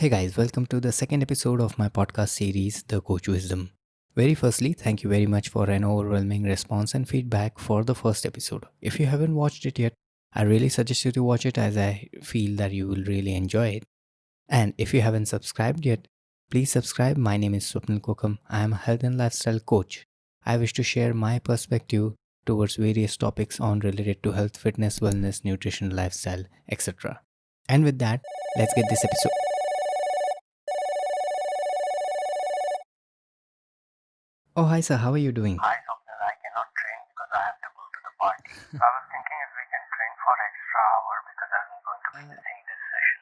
Hey guys, welcome to the second episode of my podcast series, The Coach Wisdom. Very firstly, thank you very much for an overwhelming response and feedback for the first episode. If you haven't watched it yet, I really suggest you to watch it as I feel that you will really enjoy it. And if you haven't subscribed yet, please subscribe. My name is Swapnil Kokam. I am a health and lifestyle coach. I wish to share my perspective towards various topics on related to health, fitness, wellness, nutrition, lifestyle, etc. And with that, let's get this episode. Oh, hi, sir. How are you doing? Hi, Swapnil. I cannot train because I have to go to the party. So I was thinking if we can train for extra hour because I'm going to be missing this session.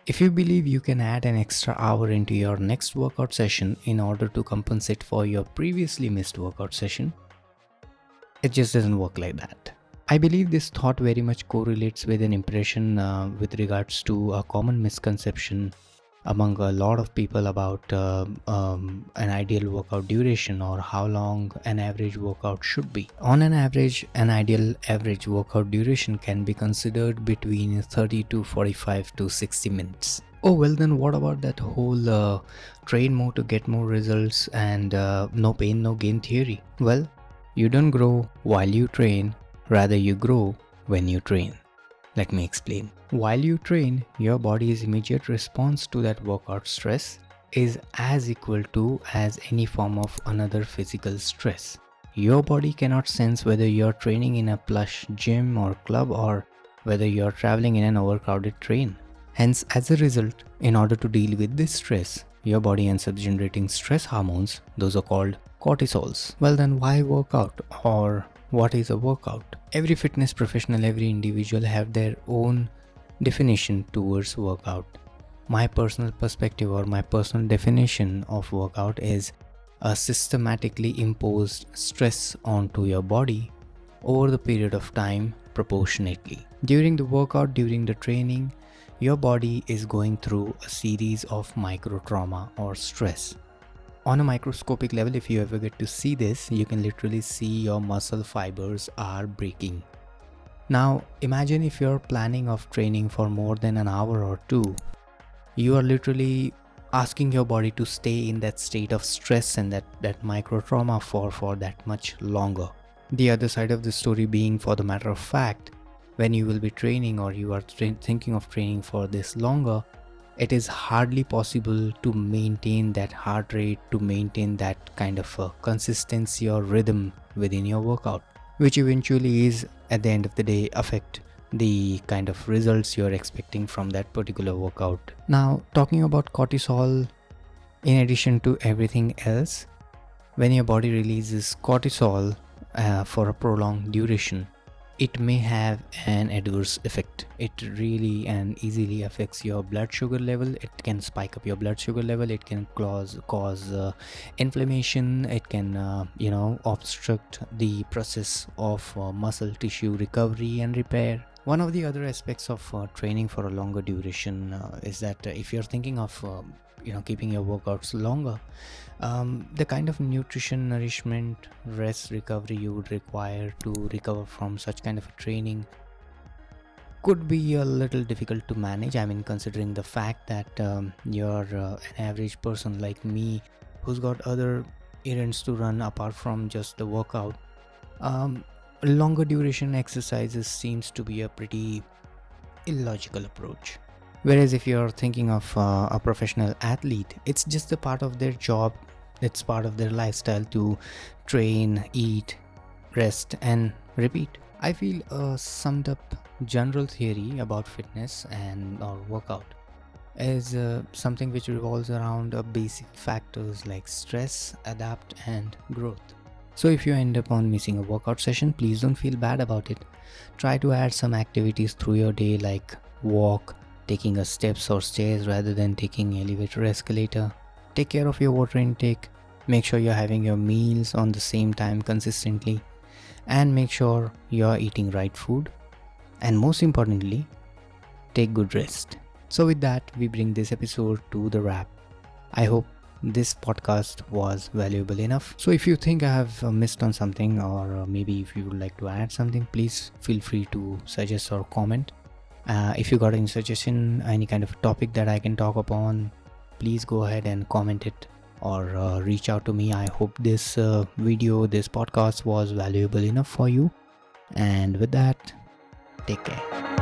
If you believe you can add an extra hour into your next workout session in order to compensate for your previously missed workout session, it just doesn't work like that. I believe this thought very much correlates with an impression with regards to a common misconception among a lot of people about an ideal workout duration or how long an average workout should be. On an average, an ideal average workout duration can be considered between 30 to 45 to 60 minutes. Oh, well, then what about that whole train more to get more results and no pain, no gain theory? Well, you don't grow while you train, rather, you grow when you train. Let me explain. While you train, your body's immediate response to that workout stress is as equal to as any form of another physical stress. Your body cannot sense whether you're training in a plush gym or club or whether you're traveling in an overcrowded train. Hence, as a result, in order to deal with this stress, your body ends up generating stress hormones. Those are called cortisols. Well, then why workout, or what is a workout? Every fitness professional, every individual have their own definition towards workout. My personal perspective or my personal definition of workout is a systematically imposed stress onto your body over the period of time proportionately. During the workout, during the training, your body is going through a series of micro trauma or stress. On a microscopic level, if you ever get to see this, you can literally see your muscle fibers are breaking. Now, imagine if you're planning of training for more than an hour or two, you are literally asking your body to stay in that state of stress and that micro trauma for that much longer. The other side of the story being, for the matter of fact, when you will be training or you are thinking of training for this longer, it is hardly possible to maintain that heart rate, to maintain that kind of a consistency or rhythm within your workout, which eventually is, at the end of the day, affect the kind of results you're expecting from that particular workout. Now, talking about cortisol, in addition to everything else, when your body releases cortisol for a prolonged duration, it may have an adverse effect. It really and easily affects your blood sugar level. It can spike up your blood sugar level. It can cause inflammation. It can obstruct the process of muscle tissue recovery and repair. One of the other aspects of training for a longer duration is that if you're thinking of keeping your workouts longer, the kind of nutrition, nourishment, rest, recovery you would require to recover from such kind of a training could be a little difficult to manage. I mean, considering the fact that you're an average person like me who's got other errands to run apart from just the workout, longer duration exercises seems to be a pretty illogical approach. Whereas if you're thinking of a professional athlete, it's just a part of their job, it's part of their lifestyle to train, eat, rest, and repeat. I feel a summed up general theory about fitness and or workout is something which revolves around basic factors like stress, adapt, and growth. So if you end up on missing a workout session, please don't feel bad about it. Try to add some activities through your day like walk, taking a steps or stairs rather than taking elevator or escalator. Take care of your water intake. Make sure you're having your meals on the same time consistently. And make sure you're eating right food. And most importantly, take good rest. So with that, we bring this episode to the wrap. I hope this podcast was valuable enough. So if you think I have missed on something, or maybe if you would like to add something, please feel free to suggest or comment. If you got any suggestion, any kind of topic that I can talk upon, please go ahead and comment it, or reach out to me. I hope this podcast was valuable enough for you. And with that, take care.